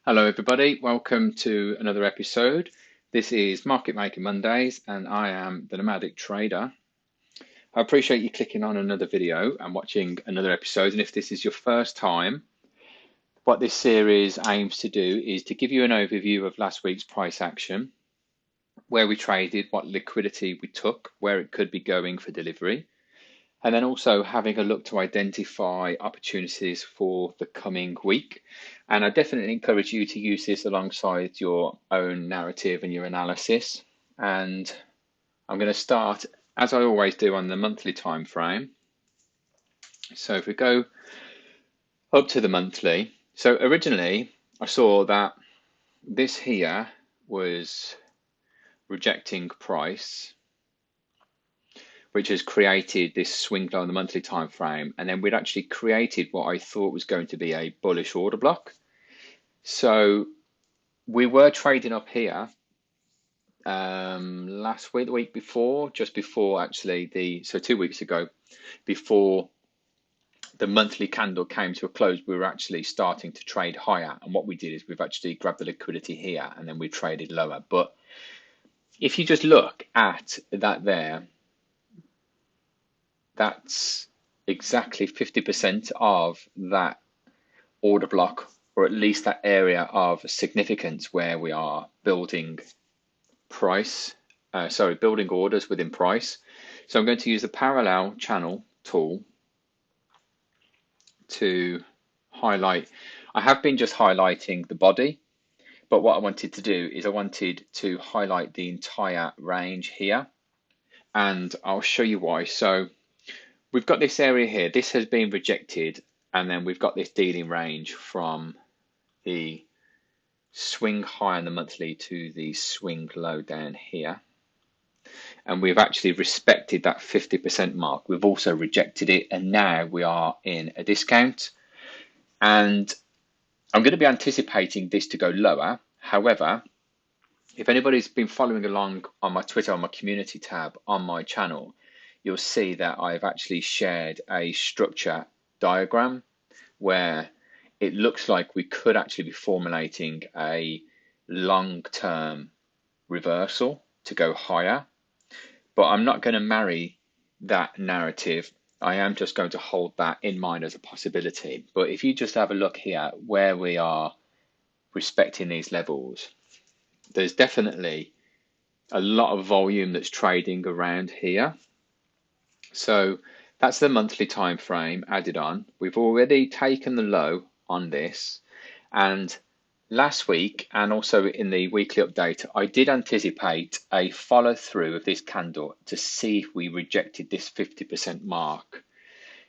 Hello, everybody. Welcome to another episode. This is Market Maker Mondays, and I am the Nomadic Trader. I appreciate you clicking on another video and watching another episode. And if this is your first time, what this series aims to do is to give you an overview of last week's price action, where we traded, what liquidity we took, where it could be going for delivery, and then also having a look to identify opportunities for the coming week. And I definitely encourage you to use this alongside your own narrative and your analysis. And I'm going to start, as I always do, on the monthly time frame. So if we go up to the monthly, so originally I saw that this here was rejecting price, which has created this swing low on the monthly time frame, and then we'd actually created what I thought was going to be a bullish order block. So we were trading up here last week, the week before, just before actually so 2 weeks ago, before the monthly candle came to a close, we were actually starting to trade higher. And what we did is we've actually grabbed the liquidity here and then we traded lower. But if you just look at that there, that's exactly 50% of that order block, or at least that area of significance where we are building building orders within price. So I'm going to use the parallel channel tool to highlight. I have been just highlighting the body, but what I wanted to do is I wanted to highlight the entire range here, and I'll show you why. So we've got this area here, this has been rejected, and then we've got this dealing range from the swing high on the monthly to the swing low down here. And we've actually respected that 50% mark. We've also rejected it, and now we are in a discount. And I'm going to be anticipating this to go lower. However, if anybody's been following along on my Twitter, on my community tab on my channel, you'll see that I've actually shared a structure diagram where it looks like we could actually be formulating a long-term reversal to go higher. But I'm not going to marry that narrative. I am just going to hold that in mind as a possibility. But if you just have a look here where we are respecting these levels, there's definitely a lot of volume that's trading around here. So that's the monthly time frame added on. We've already taken the low on this, and last week and also in the weekly update, I did anticipate a follow through of this candle to see if we rejected this 50% mark.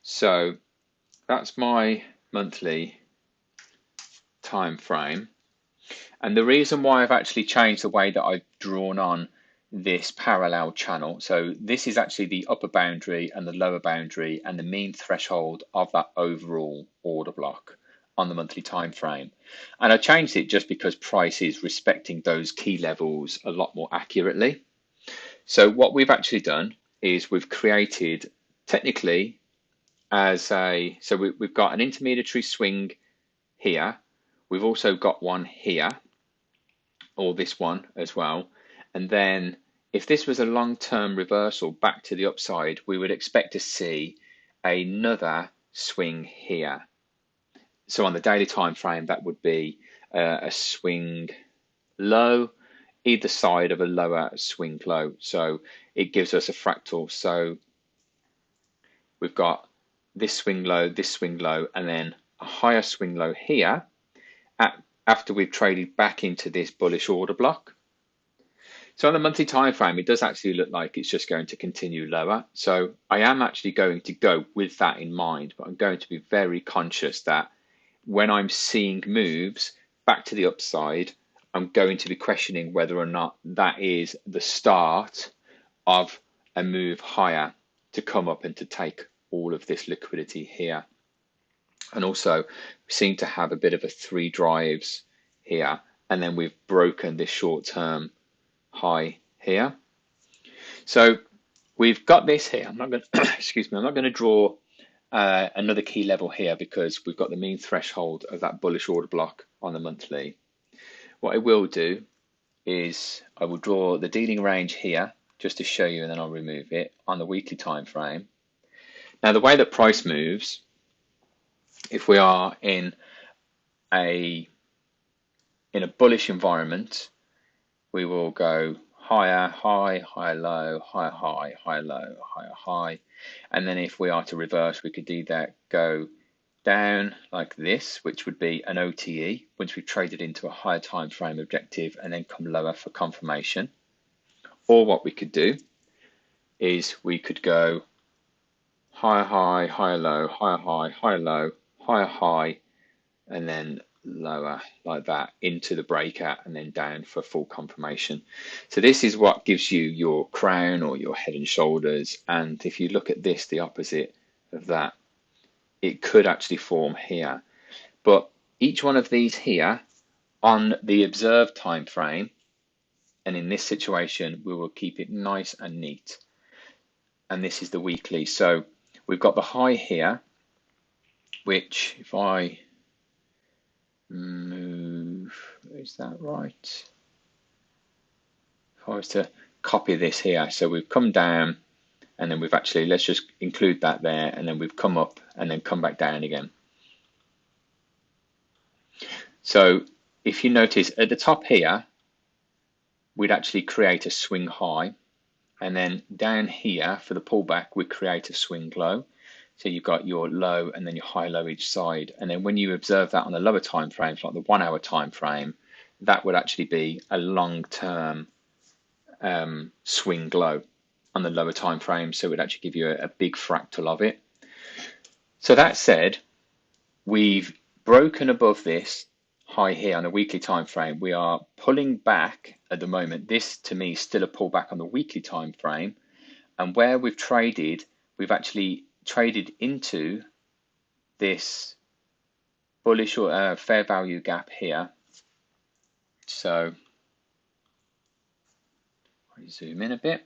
So that's my monthly time frame. And the reason why I've actually changed the way that I've drawn on this parallel channel, so this is actually the upper boundary and the lower boundary and the mean threshold of that overall order block on the monthly time frame. And I changed it just because price is respecting those key levels a lot more accurately. So what we've actually done is we've created technically we've got an intermediary swing here. We've also got one here, or this one as well. And then if this was a long-term reversal back to the upside, we would expect to see another swing here. So on the daily time frame, that would be a swing low, either side of a lower swing low. So it gives us a fractal. So we've got this swing low, and then a higher swing low here after we've traded back into this bullish order block. So on the monthly time frame, it does actually look like it's just going to continue lower. So I am actually going to go with that in mind, but I'm going to be very conscious that when I'm seeing moves back to the upside, I'm going to be questioning whether or not that is the start of a move higher to come up and to take all of this liquidity here. And also we seem to have a bit of a three drives here, and then we've broken this short-term high here. So we've got this here. I'm not going to excuse me, I'm not going to draw another key level here because we've got the mean threshold of that bullish order block on the monthly. What I will do is I will draw the dealing range here just to show you, and then I'll remove it on the weekly time frame. Now, the way that price moves, if we are in a bullish environment, we will go higher, high, higher, low, higher, high, higher, low, higher, high. And then if we are to reverse, we could either go down like this, which would be an OTE once we've traded into a higher time frame objective, and then come lower for confirmation. Or what we could do is we could go higher high, higher low, higher high, higher low, higher high, and then lower like that into the breakout, and then down for full confirmation. So this is what gives you your crown or your head and shoulders. And if you look at this, the opposite of that, it could actually form here. But each one of these here on the observed time frame, and in this situation, we will keep it nice and neat. And this is the weekly. So we've got the high here, which if I move, is that right? If I was to copy this here, so we've come down, and then we've actually, let's just include that there, and then we've come up and then come back down again. So if you notice at the top here, we'd actually create a swing high, and then down here for the pullback, we create a swing low. So you've got your low and then your high low each side. And then when you observe that on the lower time frames, like the 1 hour time frame, that would actually be a long-term swing low on the lower time frame. So it would actually give you a big fractal of it. So that said, we've broken above this high here on a weekly time frame. We are pulling back at the moment. This to me is still a pullback on the weekly time frame. And where we've traded, we've actually traded into this bullish or fair value gap here. So I zoom in a bit.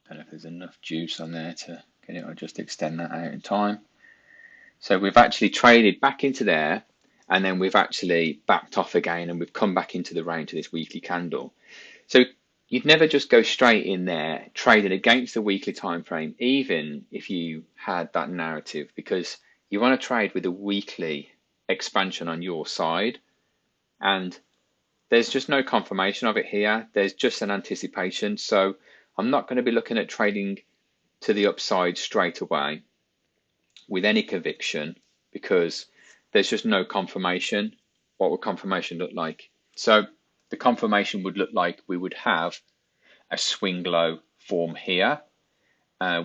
I don't know if there's enough juice on there to get it. I'll just extend that out in time. So we've actually traded back into there, and then we've actually backed off again, and we've come back into the range of this weekly candle. So you'd never just go straight in there trading against the weekly time frame, even if you had that narrative, because you want to trade with a weekly expansion on your side. And there's just no confirmation of it here. There's just an anticipation. So I'm not going to be looking at trading to the upside straight away with any conviction, because there's just no confirmation. What would confirmation look like? So the confirmation would look like we would have a swing low form here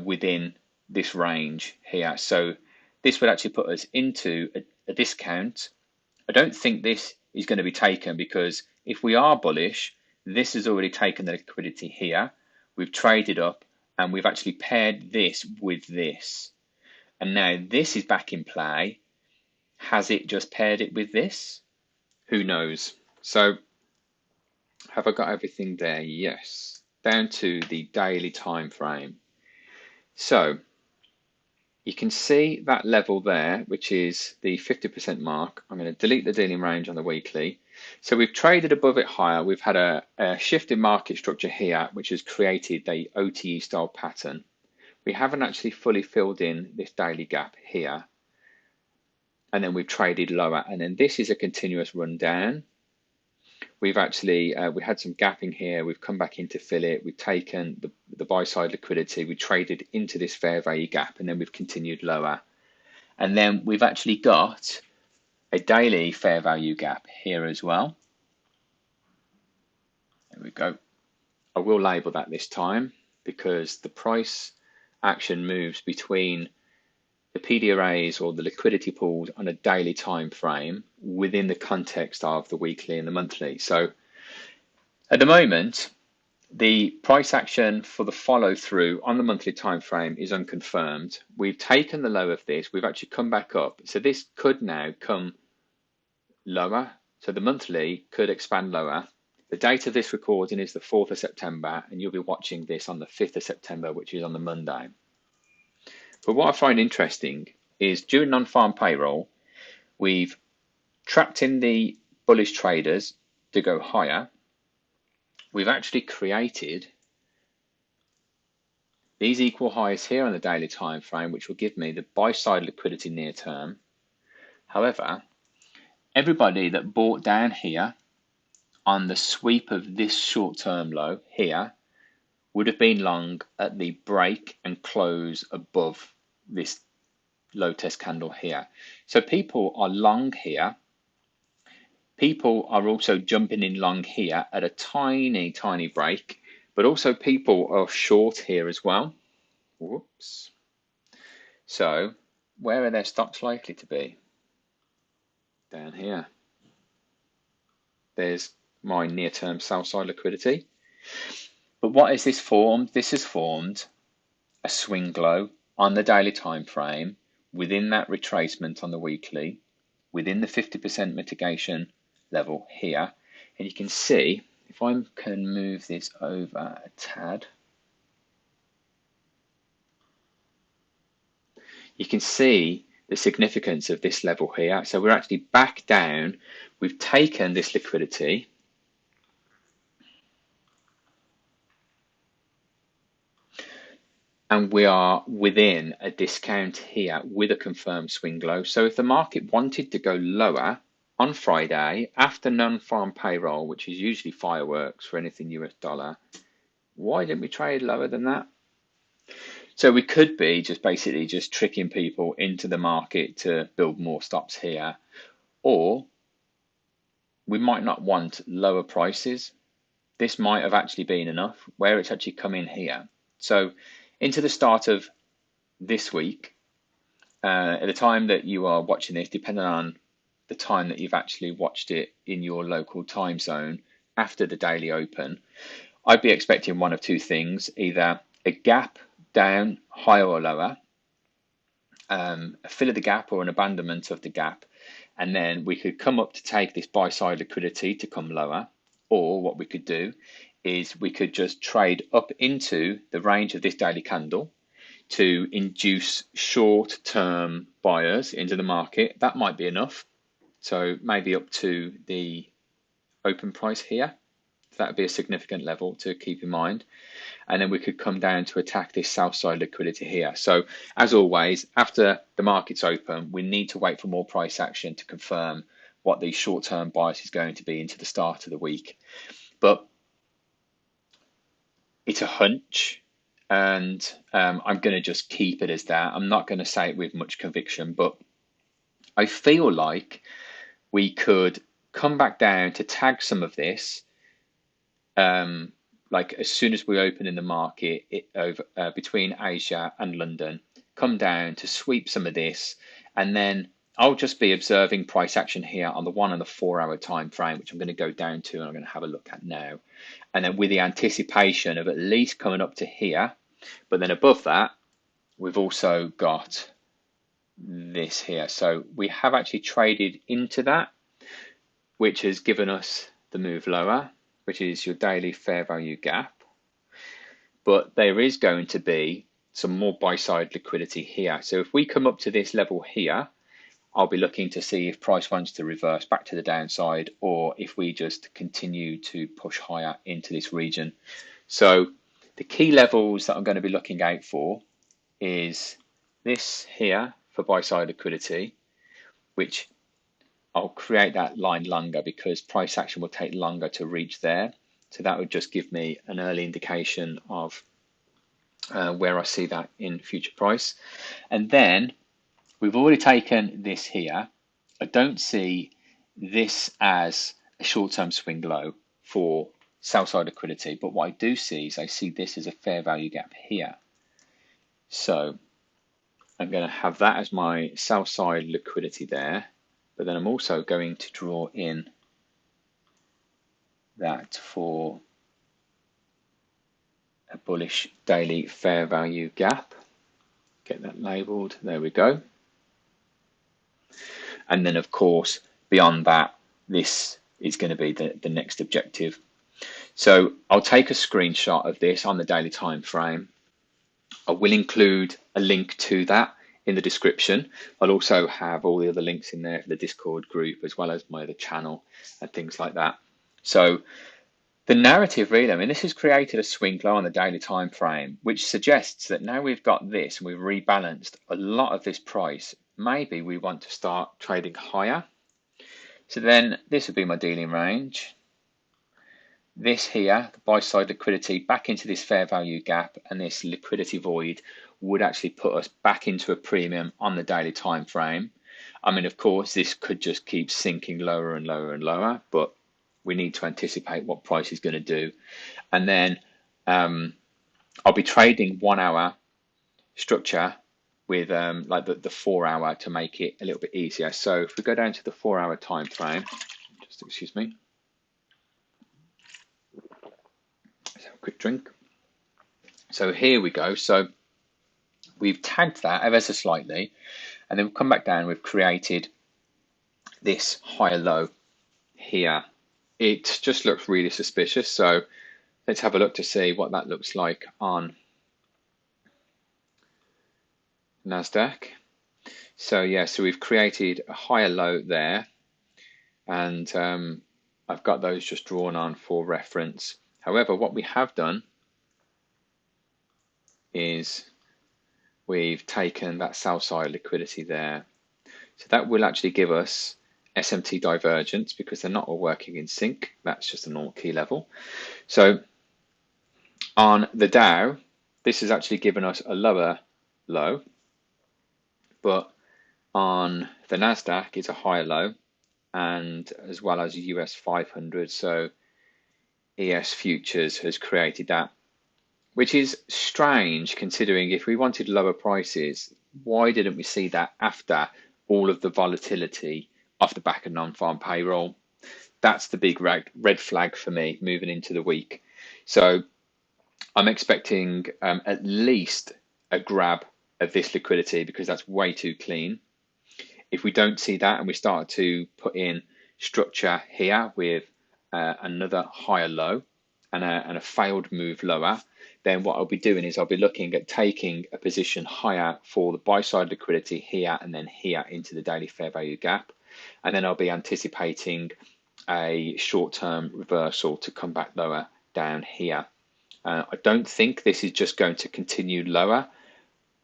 within this range here. So this would actually put us into a discount. I don't think this is going to be taken, because if we are bullish, this has already taken the liquidity here. We've traded up, and we've actually paired this with this. And now this is back in play. Has it just paired it with this? Who knows? So have I got everything there? Yes. Down to the daily time frame. So you can see that level there, which is the 50% mark. I'm going to delete the dealing range on the weekly. So we've traded above it higher. We've had a shift in market structure here, which has created the OTE style pattern. We haven't actually fully filled in this daily gap here. And then we've traded lower. And then this is a continuous run down. We've actually, we had some gapping here. We've come back in to fill it. We've taken the buy side liquidity. We traded into this fair value gap, and then we've continued lower. And then we've actually got a daily fair value gap here as well. There we go. I will label that this time, because the price action moves between the PD arrays or the liquidity pools on a daily time frame within the context of the weekly and the monthly. So at the moment, the price action for the follow through on the monthly time frame is unconfirmed. We've taken the low of this. We've actually come back up. So this could now come lower. So the monthly could expand lower. The date of this recording is the 4th of September, and you'll be watching this on the 5th of September, which is on the Monday. But what I find interesting is during non-farm payroll, we've trapped in the bullish traders to go higher, we've actually created these equal highs here on the daily time frame, which will give me the buy side liquidity near term. However, everybody that bought down here on the sweep of this short-term low here would have been long at the break and close above this low test candle here. So people are long here. People are also jumping in long here at a tiny, tiny break, but also people are short here as well. Whoops. So where are their stops likely to be? Down here. There's my near-term sell side liquidity. But what has this formed? This has formed a swing low on the daily time frame within that retracement on the weekly, within the 50% mitigation level here. And you can see, if I can move this over a tad, you can see the significance of this level here. So we're actually back down. We've taken this liquidity. And we are within a discount here with a confirmed swing low. So if the market wanted to go lower on Friday after non-farm payroll, which is usually fireworks for anything US dollar, why didn't we trade lower than that? So we could be just basically just tricking people into the market to build more stops here, or we might not want lower prices. This might have actually been enough where it's actually come in here. So into the start of this week, at the time that you are watching this, depending on the time that you've actually watched it in your local time zone after the daily open, I'd be expecting one of two things: either a gap down higher or lower, a fill of the gap or an abandonment of the gap, and then we could come up to take this buy side liquidity to come lower. Or what we could do is we could just trade up into the range of this daily candle to induce short-term buyers into the market. That might be enough. So maybe up to the open price here. That would be a significant level to keep in mind. And then we could come down to attack this south side liquidity here. So as always, after the market's open, we need to wait for more price action to confirm what the short-term bias is going to be into the start of the week. But it's a hunch, and I'm going to just keep it as that. I'm not going to say it with much conviction, but I feel like we could come back down to tag some of this, like as soon as we open in the market between Asia and London, come down to sweep some of this, and then I'll just be observing price action here on the 1 and the 4 hour time frame, which I'm going to go down to and I'm going to have a look at now. And then with the anticipation of at least coming up to here, but then above that, we've also got this here. So we have actually traded into that, which has given us the move lower, which is your daily fair value gap. But there is going to be some more buy side liquidity here. So if we come up to this level here, I'll be looking to see if price wants to reverse back to the downside, or if we just continue to push higher into this region. So the key levels that I'm going to be looking out for is this here for buy side liquidity, which I'll create that line longer because price action will take longer to reach there. So that would just give me an early indication of where I see that in future price. And then we've already taken this here. I don't see this as a short-term swing low for sell side liquidity, but what I do see is I see this as a fair value gap here. So I'm going to have that as my sell side liquidity there, but then I'm also going to draw in that for a bullish daily fair value gap. Get that labeled, there we go. And then of course, beyond that, this is going to be the next objective. So I'll take a screenshot of this on the daily time frame. I will include a link to that in the description. I'll also have all the other links in there for the Discord group, as well as my other channel and things like that. So the narrative really, I mean, this has created a swing low on the daily time frame, which suggests that now we've got this and we've rebalanced a lot of this price, maybe we want to start trading higher. So then this would be my dealing range. This here, the buy side liquidity back into this fair value gap, and this liquidity void would actually put us back into a premium on the daily time frame. I mean, of course, this could just keep sinking lower and lower and lower, but we need to anticipate what price is going to do. And then I'll be trading 1 hour structure with like the 4 hour to make it a little bit easier. So if we go down to the 4 hour time frame, just excuse me. Let's have a quick drink. So here we go. So we've tagged that ever so slightly, and then we've come back down. We've created this higher low here. It just looks really suspicious. So let's have a look to see what that looks like on NASDAQ. So yeah, so we've created a higher low there, and I've got those just drawn on for reference. However, what we have done is we've taken that sell side liquidity there. So that will actually give us SMT divergence because they're not all working in sync. That's just a normal key level. So on the Dow, this has actually given us a lower low, but on the NASDAQ it's a higher low, and as well as US 500. So ES Futures has created that, which is strange considering if we wanted lower prices, why didn't we see that after all of the volatility off the back of non-farm payroll? That's the big red flag for me moving into the week. So I'm expecting at least a grab of this liquidity because that's way too clean. If we don't see that and we start to put in structure here with another higher low and a failed move lower, then what I'll be doing is I'll be looking at taking a position higher for the buy side liquidity here and then here into the daily fair value gap. And then I'll be anticipating a short-term reversal to come back lower down here. I don't think this is just going to continue lower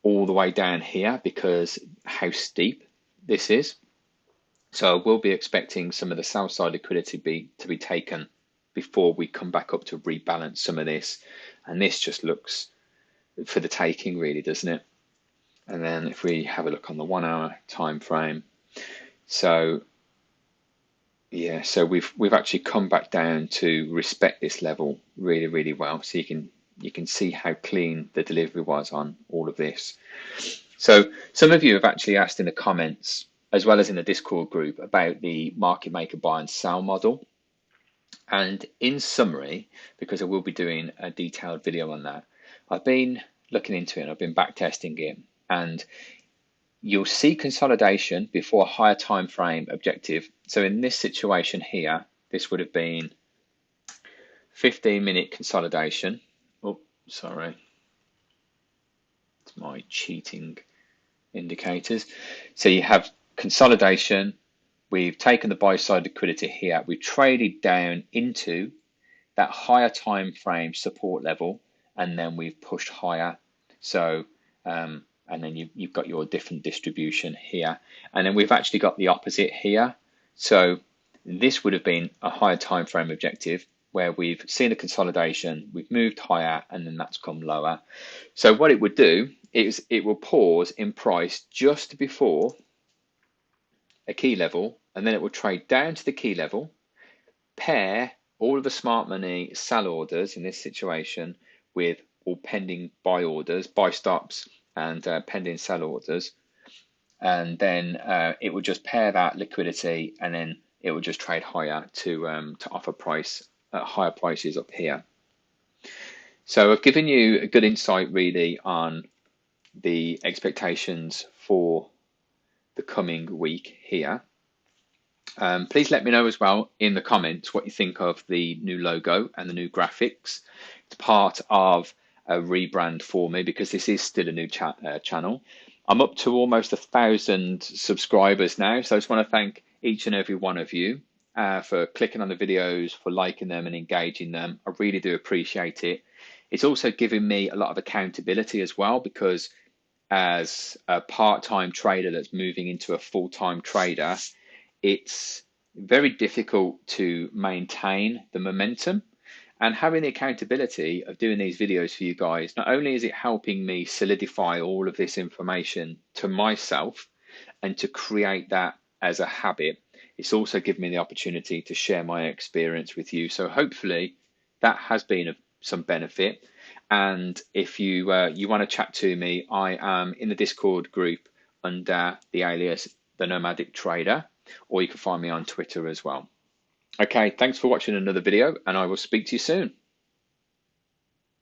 all the way down here because how steep this is. So I will be expecting some of the sell side liquidity to be taken before we come back up to rebalance some of this. And this just looks for the taking really, doesn't it? And then if we have a look on the 1 hour time frame, so yeah, so we've actually come back down to respect this level really, really well. So you can see how clean the delivery was on all of this. So some of you have actually asked in the comments, as well as in the Discord group, about the market maker buy and sell model. And in summary, because I will be doing a detailed video on that, I've been looking into it and I've been back testing it, and you'll see consolidation before a higher time frame objective. So in this situation here, this would have been 15-minute consolidation. Oh, sorry. It's my cheating indicators. So you have consolidation. We've taken the buy side liquidity here. We've traded down into that higher time frame support level, and then we've pushed higher. So, and then you've got your different distribution here. And then we've actually got the opposite here. So this would have been a higher time frame objective where we've seen a consolidation, we've moved higher, and then that's come lower. So what it would do is it will pause in price just before a key level, and then it will trade down to the key level, pair all of the smart money sell orders in this situation with all pending buy orders, buy stops, and pending sell orders, and then it will just pair that liquidity, and then it will just trade higher to offer price at higher prices up here. So I've given you a good insight really on the expectations for the coming week here. Please let me know as well in the comments what you think of the new logo and the new graphics. It's part of a rebrand for me because this is still a new channel. I'm up to almost 1,000 subscribers now. So I just want to thank each and every one of you for clicking on the videos, for liking them and engaging them. I really do appreciate it. It's also given me a lot of accountability as well, because as a part-time trader that's moving into a full-time trader, it's very difficult to maintain the momentum. And having the accountability of doing these videos for you guys, not only is it helping me solidify all of this information to myself and to create that as a habit, it's also given me the opportunity to share my experience with you. So hopefully that has been of some benefit. And if you want to chat to me, I am in the Discord group under the alias The Nomadic Trader, or you can find me on Twitter as well. Okay, thanks for watching another video, and I will speak to you soon.